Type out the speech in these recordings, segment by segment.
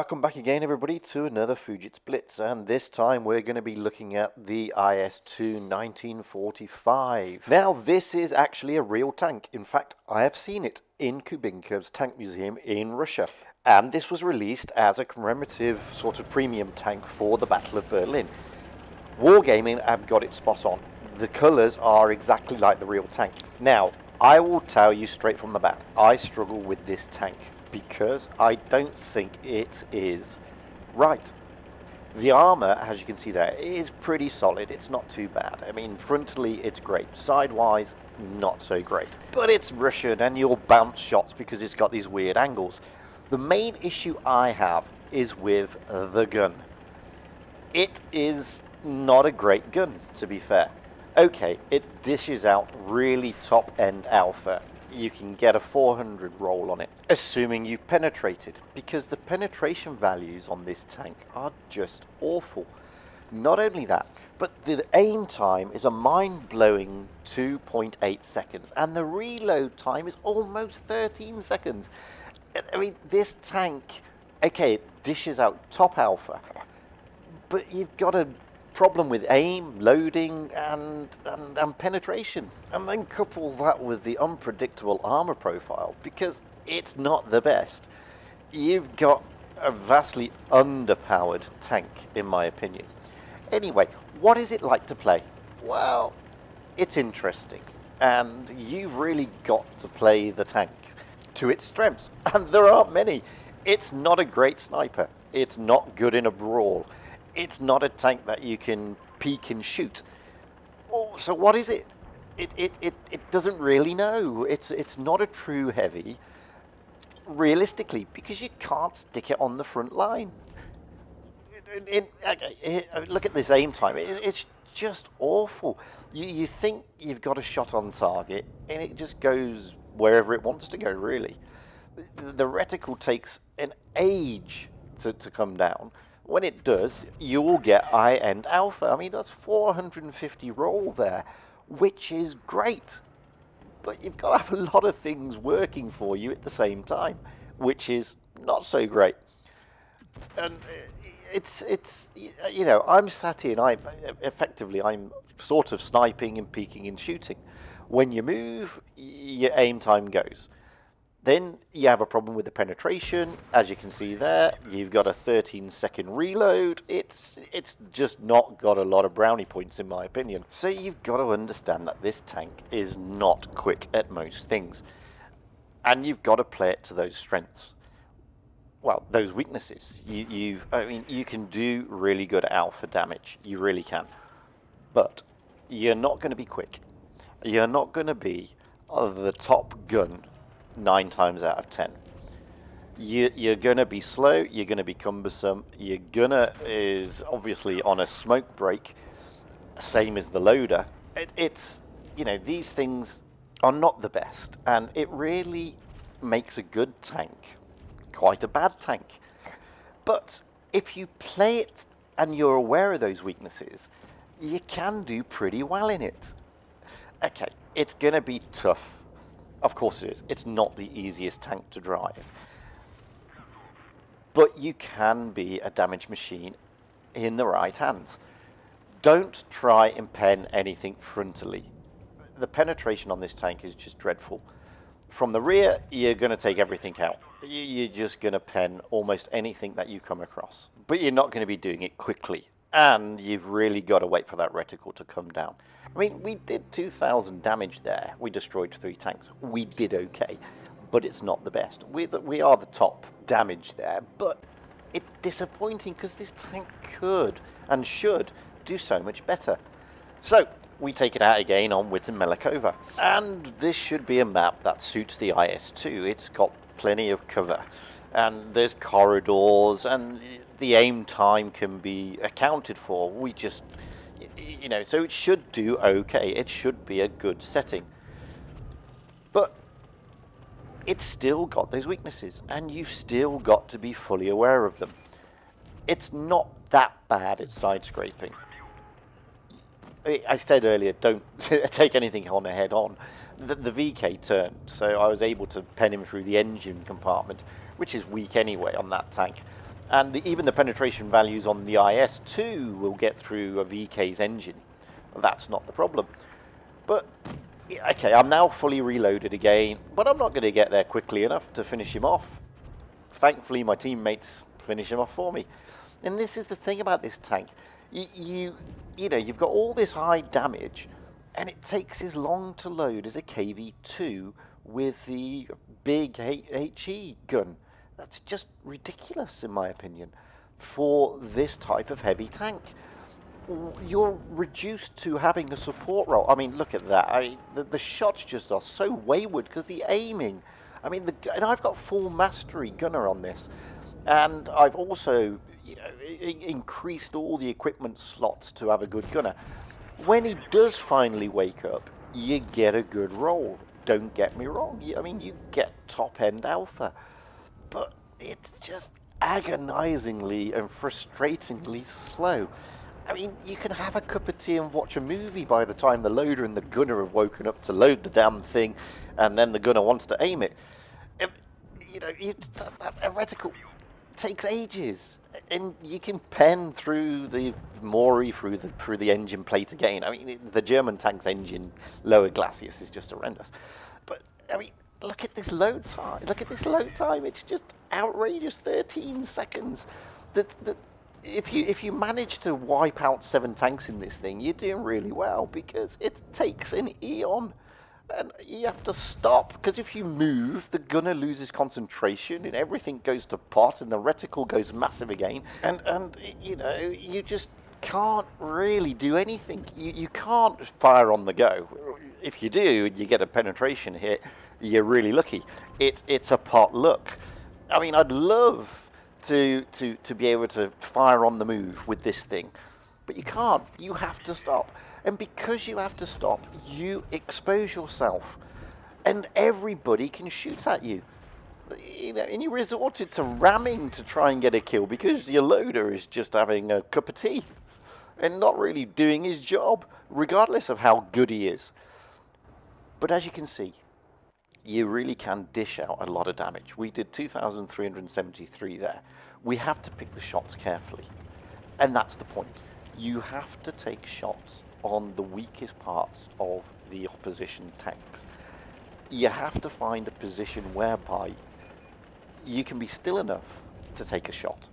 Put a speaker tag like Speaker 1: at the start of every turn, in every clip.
Speaker 1: Welcome back again, everybody, to another Fujitsu Blitz, and this time we're going to be looking at the IS-2 1945. Now, this is actually a real tank. In fact, I have seen it in Kubinkov's Tank Museum in Russia, and this was released as a commemorative sort of premium tank for the Battle of Berlin. Wargaming have got it spot on. The colours are exactly like the real tank. Now, I will tell you straight from the bat, I struggle with this tank, because I don't think it is right. The armor, as you can see there, is pretty solid. It's not too bad. I mean, frontally it's great. Sidewise, not so great. But it's Russian and you'll bounce shots because it's got these weird angles. The main issue I have is with the gun. It is not a great gun, to be fair. Okay, it dishes out really top-end alpha. You can get a 400 roll on it, assuming you've penetrated, because the penetration values on this tank are just awful. Not only that, but the aim time is a mind-blowing 2.8 seconds, and the reload time is almost 13 seconds. I mean, this tank, okay, it dishes out top alpha, but you've got a problem with aim, loading, and penetration. And then couple that with the unpredictable armor profile, because it's not the best. You've got a vastly underpowered tank, in my opinion. Anyway, what is it like to play? Well, it's interesting, and you've really got to play the tank to its strengths, and there aren't many. It's not a great sniper. It's not good in a brawl. It's not a tank that you can peek and shoot. Oh, so what is it? It doesn't really know. It's not a true heavy, realistically, because you can't stick it on the front line. Look at this aim time. It's just awful. You think you've got a shot on target, and it just goes wherever it wants to go, really. The reticle takes an age to come down. When it does, you will get high-end alpha. I mean, that's 450 roll there, which is great. But you've got to have a lot of things working for you at the same time, which is not so great. And it's you know, I'm sat here and I'm sort of sniping and peeking and shooting. When you move, your aim time goes. Then you have a problem with the penetration. As you can see there, you've got a 13-second reload. It's just not got a lot of brownie points, in my opinion. So you've got to understand that this tank is not quick at most things. And you've got to play it to those strengths. Well, those weaknesses. I mean, you can do really good alpha damage. You really can. But you're not going to be quick. You're not going to be the top gun 9 times out of 10. You're going to be slow, you're going to be cumbersome, your gunner is obviously on a smoke break, same as the loader. It's, you know, these things are not the best, and it really makes a good tank quite a bad tank. But if you play it and you're aware of those weaknesses, you can do pretty well in it. Okay, it's going to be tough. Of course it is. It's not the easiest tank to drive. But you can be a damage machine in the right hands. Don't try and pen anything frontally. The penetration on this tank is just dreadful. From the rear, you're going to take everything out. You're just going to pen almost anything that you come across. But you're not going to be doing it quickly. And you've really got to wait for that reticle to come down. I mean, we did 2,000 damage there. We destroyed 3 tanks. We did okay, but it's not the best. We are the top damage there, but it's disappointing because this tank could and should do so much better. So we take it out again on Witten Melikova. And this should be a map that suits the IS-2. It's got plenty of cover. And there's corridors, and the aim time can be accounted for. We just, you know, so it should do okay. It should be a good setting. But it's still got those weaknesses, and you've still got to be fully aware of them. It's not that bad at side scraping. I said earlier, don't take anything on head on. The VK turned, so I was able to pen him through the engine compartment, which is weak anyway on that tank. And even the penetration values on the IS-2 will get through a VK's engine. That's not the problem. But, okay, I'm now fully reloaded again, but I'm not going to get there quickly enough to finish him off. Thankfully, my teammates finish him off for me. And this is the thing about this tank. You know, you've got all this high damage, and it takes as long to load as a KV-2 with the big HE gun. That's just ridiculous, in my opinion, for this type of heavy tank. You're reduced to having a support role. I mean, look at that. The shots just are so wayward because the aiming. I mean, and I've got full mastery gunner on this, and I've also, you know, increased all the equipment slots to have a good gunner. When he does finally wake up, you get a good roll. Don't get me wrong. I mean, you get top-end alpha. But it's just agonizingly and frustratingly slow. I mean, you can have a cup of tea and watch a movie by the time the loader and the gunner have woken up to load the damn thing, and then the gunner wants to aim it. You know, a reticle takes ages, and you can pen through the Mori through the engine plate again. I mean, the German tank's engine lower glacis is just horrendous. But I mean, look at this load time. Look at this load time. It's just outrageous. 13 seconds. If you manage to wipe out 7 tanks in this thing, you're doing really well, because it takes an eon. And you have to stop, because if you move, the gunner loses concentration and everything goes to pot and the reticle goes massive again. And you know, you just can't really do anything. You can't fire on the go. If you do and you get a penetration hit, you're really lucky. It's a pot luck. I mean, I'd love to be able to fire on the move with this thing, but you can't. You have to stop. And because you have to stop, you expose yourself, and everybody can shoot at you. You know, and you resorted to ramming to try and get a kill because your loader is just having a cup of tea and not really doing his job, regardless of how good he is. But as you can see, you really can dish out a lot of damage. We did 2,373 there. We have to pick the shots carefully, and that's the point. You have to take shots on the weakest parts of the opposition tanks. You have to find a position whereby you can be still enough to take a shot.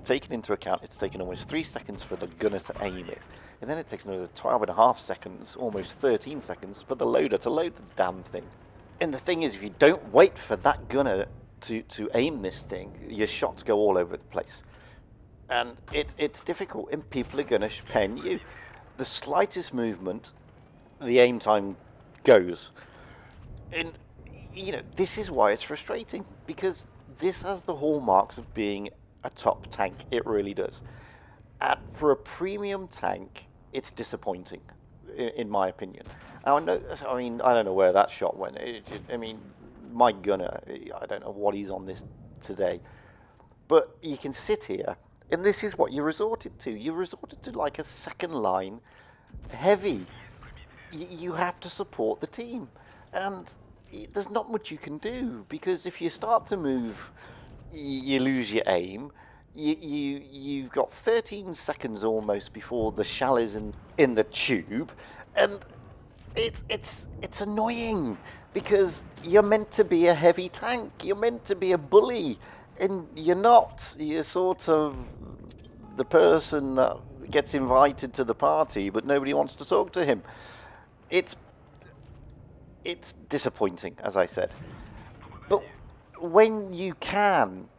Speaker 1: Taking into account it's taken almost 3 seconds for the gunner to aim it, and then it takes another 12.5 seconds, almost 13 seconds, for the loader to load the damn thing. And the thing is, if you don't wait for that gunner to aim this thing, your shots go all over the place. And it's difficult, and people are going to pen you. The slightest movement, the aim time goes. And, you know, this is why it's frustrating, because this has the hallmarks of being a top tank. It really does. For a premium tank, it's disappointing, in my opinion. I mean, I don't know where that shot went. I mean, my gunner, I don't know what he's on this today. But you can sit here, and this is what you resorted to. You resorted to like a second line heavy. You have to support the team. And there's not much you can do, because if you start to move, you lose your aim. You've got 13 seconds almost before the shell is in the tube, and it's annoying, because you're meant to be a heavy tank. You're meant to be a bully, and you're not. You're sort of the person that gets invited to the party, but nobody wants to talk to him. It's disappointing, as I said. But when you can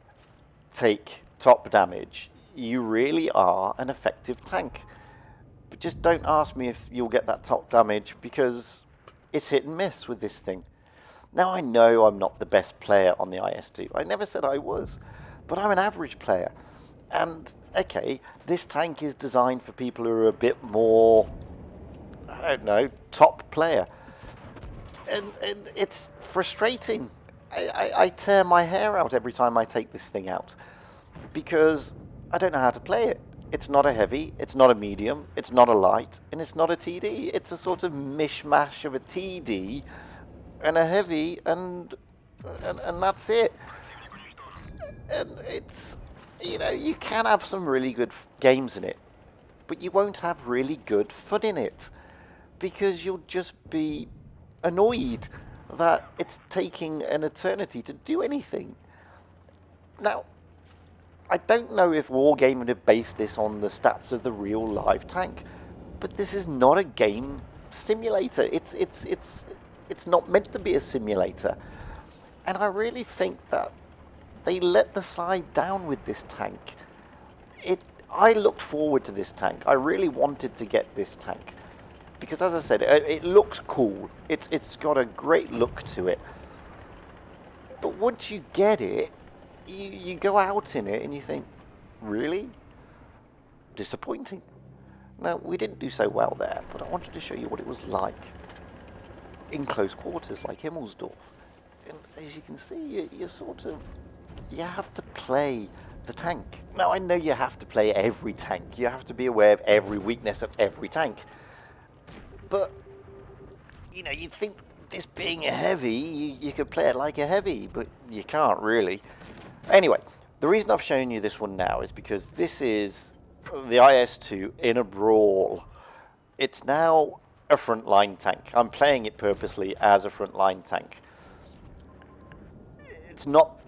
Speaker 1: take top damage, you really are an effective tank. But just don't ask me if you'll get that top damage, because it's hit and miss with this thing. Now, I know I'm not the best player on the IS-2. I never said I was, but I'm an average player. And, okay, this tank is designed for people who are a bit more, I don't know, top player. And it's frustrating. I tear my hair out every time I take this thing out, because I don't know how to play it. It's not a heavy, it's not a medium, it's not a light, and it's not a TD. It's a sort of mishmash of a TD and a heavy, and that's it. And it's, you know, you can have some really good games in it, but you won't have really good fun in it, because you'll just be annoyed that it's taking an eternity to do anything. Now, I don't know if Wargaming have based this on the stats of the real live tank, but this is not a game simulator. It's not meant to be a simulator. And I really think that they let the side down with this tank. I looked forward to this tank. I really wanted to get this tank. Because as I said, it looks cool. It's got a great look to it. But once you get it, you go out in it and you think, really? Disappointing. Now, we didn't do so well there, but I wanted to show you what it was like in close quarters, like Himmelsdorf. And as you can see, you have to play the tank. Now, I know you have to play every tank. You have to be aware of every weakness of every tank. But, you know, you'd think this being a heavy, you could play it like a heavy, but you can't really. Anyway, the reason I've shown you this one now is because this is the IS-2 in a brawl. It's now a frontline tank. I'm playing it purposely as a frontline tank. It's not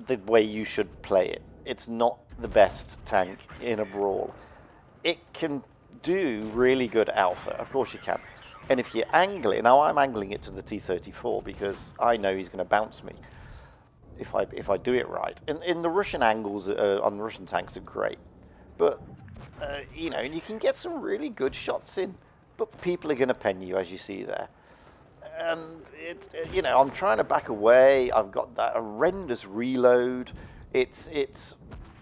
Speaker 1: the way you should play it. It's not the best tank in a brawl. It can do really good alpha, of course you can. And if you angle it, now I'm angling it to the T-34 because I know he's going to bounce me if I do it right. And the Russian angles on Russian tanks are great, but you know, you can get some really good shots in, but people are going to pen you, as you see there. And it's, you know, I'm trying to back away. I've got that horrendous reload. It's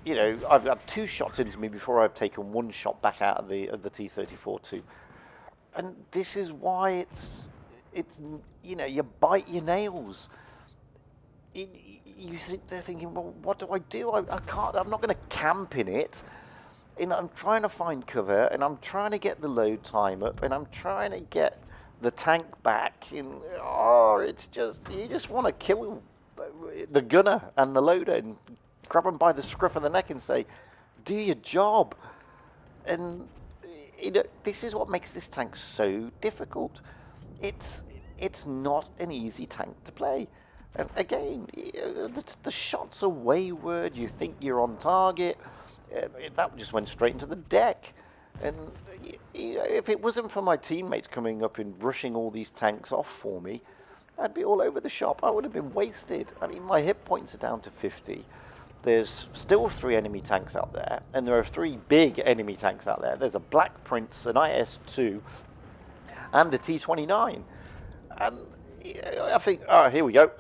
Speaker 1: you know, I've got 2 shots into me before I've taken 1 shot back out of the T-34 too. And this is why it's you know, you bite your nails. You think they're thinking, well, what do I do? I can't. I'm not going to camp in it. And I'm trying to find cover, and I'm trying to get the load time up, and I'm trying to get the tank back. And it's just, you just want to kill the gunner and the loader and grab them by the scruff of the neck and say, do your job. And you know, this is what makes this tank so difficult. It's not an easy tank to play. And again, the shots are wayward. You think you're on target. That just went straight into the deck. And you know, if it wasn't for my teammates coming up and brushing all these tanks off for me, I'd be all over the shop. I would have been wasted. I mean, my hit points are down to 50. There's still 3 enemy tanks out there, and there are 3 big enemy tanks out there. There's a Black Prince, an IS-2, and a T-29. And I think, here we go.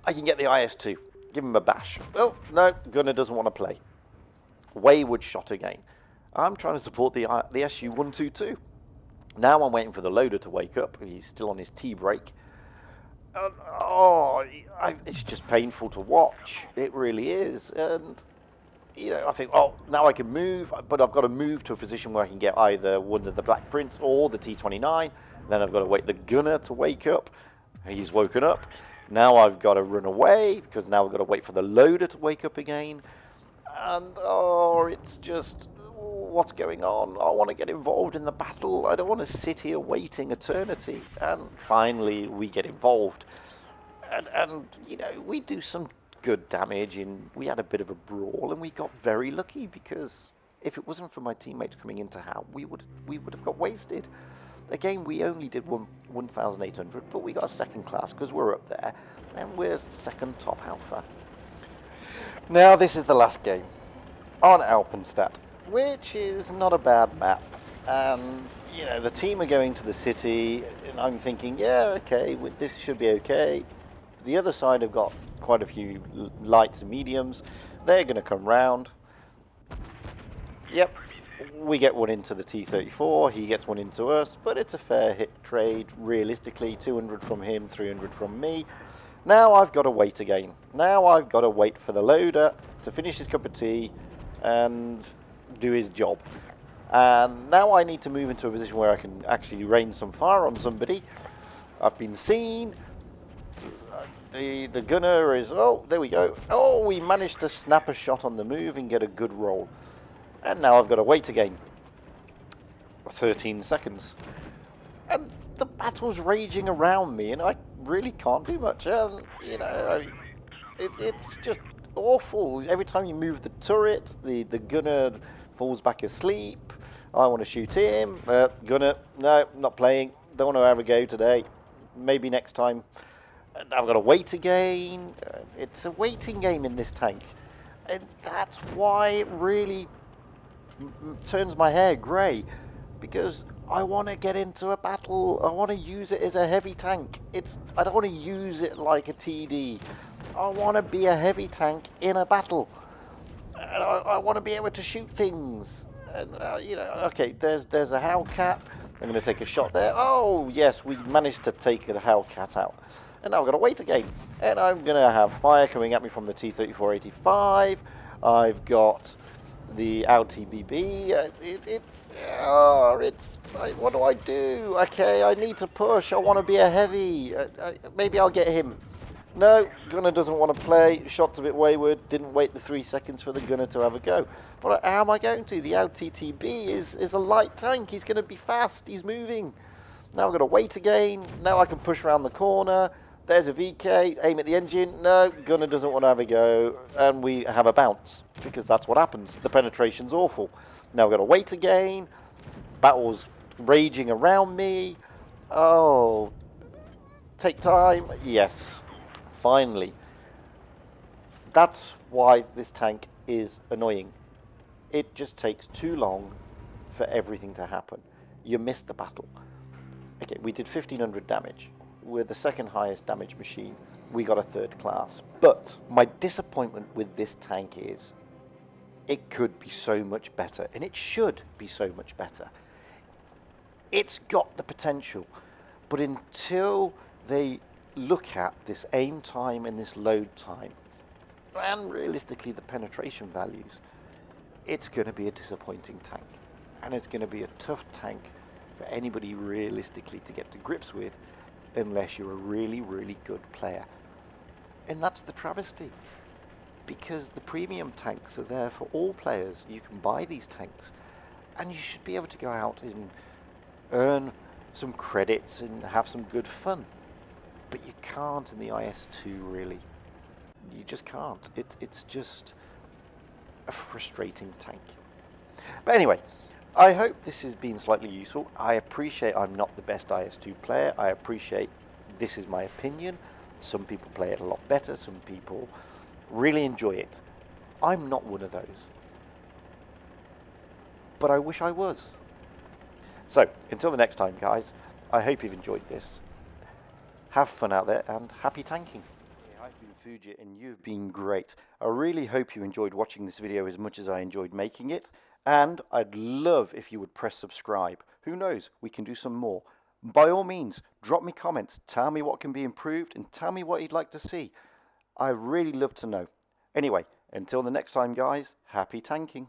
Speaker 1: I can get the IS-2. Give him a bash. Well, no, gunner doesn't want to play. Wayward shot again. I'm trying to support the Su-122. Now I'm waiting for the loader to wake up. He's still on his T-brake. It's just painful to watch. It really is. And, you know, I think, now I can move, but I've got to move to a position where I can get either one of the Black Prince or the T-29. Then I've got to wait the gunner to wake up. He's woken up. Now I've got to run away, because now I've got to wait for the loader to wake up again. And, it's just, what's going on? I want to get involved in the battle. I don't want to sit here waiting eternity. And finally, we get involved. And you know, we do some good damage, and we had a bit of a brawl, and we got very lucky, because if it wasn't for my teammates coming into HAL, we would have got wasted. Again, we only did 1,800, but we got a 2nd class because we're up there, and we're 2nd top alpha. Now, this is the last game on Alpenstadt, which is not a bad map. And, you know, the team are going to the city, and I'm thinking, yeah, okay, this should be okay. The other side have got quite a few lights and mediums. They're going to come round. Yep. We get one into the T-34, he gets one into us, but it's a fair hit trade, realistically. 200 from him, 300 from me. Now I've got to wait again. Now I've got to wait for the loader to finish his cup of tea and do his job. And now I need to move into a position where I can actually rain some fire on somebody. I've been seen. The gunner is, oh, there we go. Oh, we managed to snap a shot on the move and get a good roll. And now I've got to wait again. 13 seconds. And the battle's raging around me, and I really can't do much. You know, it's just awful. Every time you move the turret, the gunner falls back asleep. I want to shoot him. Gunner, no, not playing. Don't want to have a go today. Maybe next time. And I've got to wait again. It's a waiting game in this tank. And that's why it really turns my hair grey. Because I want to get into a battle. I want to use it as a heavy tank. I don't want to use it like a TD. I want to be a heavy tank in a battle. And I want to be able to shoot things. And, you know, okay, there's a Hellcat. I'm going to take a shot there. Oh, yes, we managed to take a Hellcat out. And now I've got to wait again. And I'm going to have fire coming at me from the T-34-85. I've got the LTBB. What do I do? Okay, I need to push. I want to be a heavy. Maybe I'll get him. No, gunner doesn't want to play. Shot's a bit wayward. Didn't wait the 3 seconds for the gunner to have a go. But how am I going to? The LTTB is a light tank. He's going to be fast. He's moving. Now I've got to wait again. Now I can push around the corner. There's a VK. Aim at the engine. No, gunner doesn't want to have a go. And we have a bounce. Because that's what happens. The penetration's awful. Now I've got to wait again. Battle's raging around me. Oh. Take time. Yes. Finally. That's why this tank is annoying. It just takes too long for everything to happen. You missed the battle. Okay, we did 1500 damage. We're the second highest damage machine. We got a 3rd class. But my disappointment with this tank is it could be so much better, and it should be so much better. It's got the potential, but until they look at this aim time and this load time, and realistically the penetration values, it's going to be a disappointing tank. And it's going to be a tough tank for anybody realistically to get to grips with, unless you're a really, really good player. And that's the travesty. Because the premium tanks are there for all players. You can buy these tanks, and you should be able to go out and earn some credits and have some good fun. But you can't in the IS-2, really. You just can't. It's just a frustrating tank. But anyway, I hope this has been slightly useful. I appreciate I'm not the best IS-2 player. I appreciate this is my opinion. Some people play it a lot better. Some people really enjoy it. I'm not one of those. But I wish I was. So, until the next time, guys, I hope you've enjoyed this. Have fun out there, and happy tanking. I've been Fujit, and you've been great. I really hope you enjoyed watching this video as much as I enjoyed making it. And I'd love if you would press subscribe. Who knows, we can do some more. By all means, drop me comments. Tell me what can be improved, and tell me what you'd like to see. I really love to know. Anyway, until the next time, guys, happy tanking.